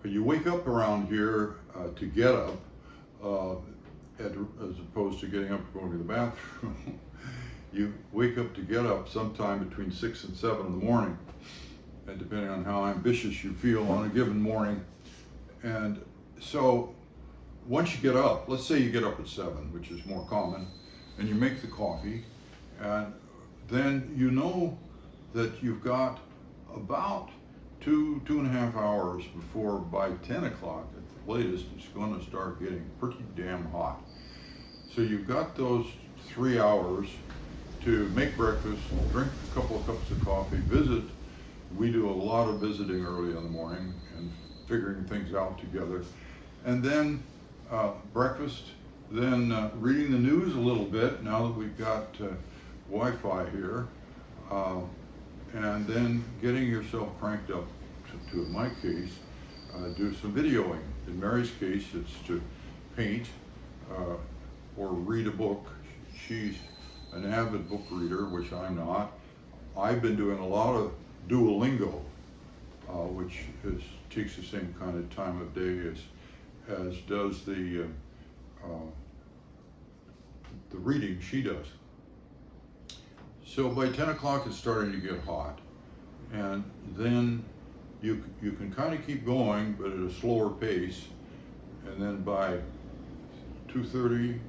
You wake up around here to get up, as opposed to getting up and going to the bathroom. You wake up to get up sometime between 6 and 7 in the morning, and depending on how ambitious you feel on a given morning. And so once you get up, let's say you get up at 7, which is more common, and you make the coffee, and then you know that you've got about 2.5 hours before, by 10 o'clock at the latest, it's going to start getting pretty damn hot. So you've got those 3 hours to make breakfast, drink a couple of cups of coffee, visit. We do a lot of visiting early in the morning and figuring things out together. And then breakfast, then reading the news a little bit now that we've got Wi-Fi here, and then getting yourself cranked up to in my case, do some videoing. In Mary's case, it's to paint or read a book. She's an avid book reader, which I'm not. I've been doing a lot of Duolingo, which takes the same kind of time of day as does the reading she does. So by 10 o'clock it's starting to get hot, and then you can kind of keep going, but at a slower pace, and then by 2:30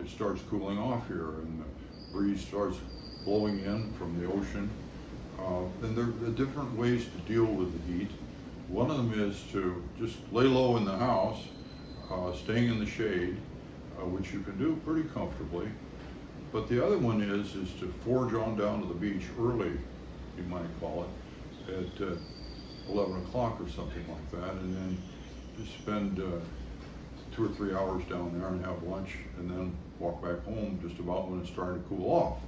it starts cooling off here, and the breeze starts blowing in from the ocean. And there are different ways to deal with the heat. One of them is to just lay low in the house, staying in the shade, which you can do pretty comfortably. But the other one is to forge on down to the beach early, you might call it, at 11 o'clock or something like that, and then spend 2 or 3 hours down there and have lunch, and then walk back home just about when it's starting to cool off.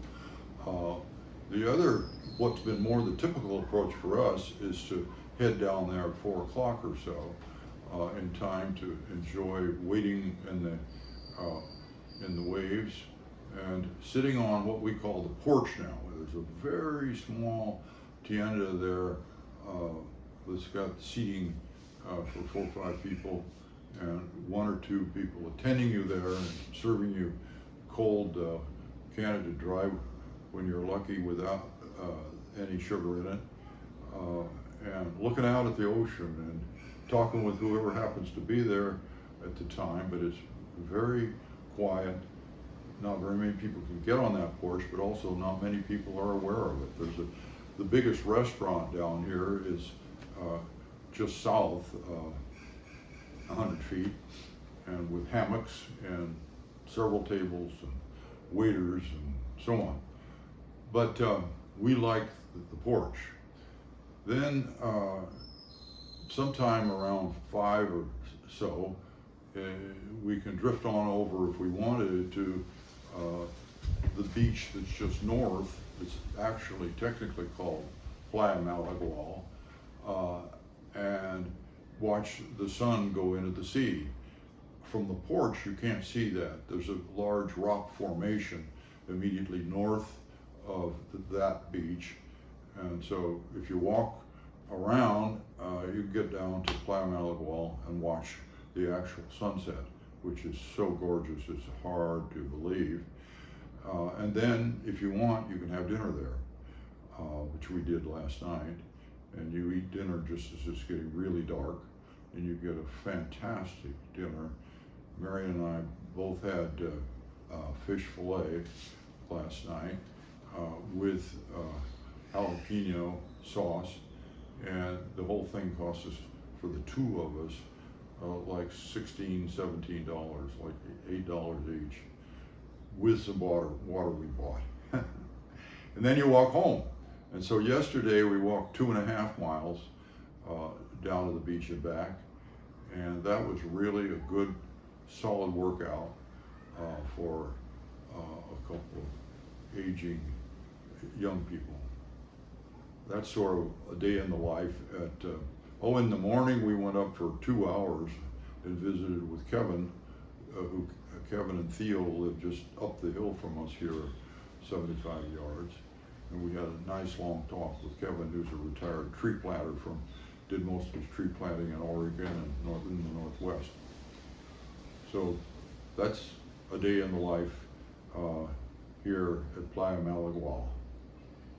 The other, what's been more the typical approach for us, is to head down there at 4 o'clock or so, in time to enjoy waiting in the waves and sitting on what we call the porch now. There's a very small tienda there that's got seating for 4 or 5 people, and 1 or 2 people attending you there and serving you cold Canada Dry when you're lucky, without any sugar in it, and looking out at the ocean and talking with whoever happens to be there at the time. But it's very quiet. Not very many people can get on that porch, but also not many people are aware of it. The biggest restaurant down here is just south, 100 feet, and with hammocks and several tables and waiters and so on. But we like the porch. Then sometime around 5 or so, we can drift on over, if we wanted, to the beach that's just north. It's actually technically called Playa Malagual, and watch the sun go into the sea. From the porch, you can't see that. There's a large rock formation immediately north of that beach, and so if you walk around, you get down to Playa Malagual and watch the actual sunset, which is so gorgeous it's hard to believe. And then if you want, you can have dinner there, which we did last night, and you eat dinner just as it's getting really dark, and you get a fantastic dinner. Mary and I both had fish fillet last night with jalapeno sauce, and the whole thing cost us, for the 2 of us, like $16, $17, like $8 each, with some water we bought. And then you walk home. And so yesterday we walked 2.5 miles down to the beach and back, and that was really a good, solid workout for a couple of aging young people. That's sort of a day in the life. In the morning we went up for 2 hours and visited with Kevin, Kevin and Theo live just up the hill from us here, 75 yards. And we had a nice long talk with Kevin, who's a retired tree planter from did most of his tree planting in Oregon and in the Northwest. So that's a day in the life here at Playa Malagual.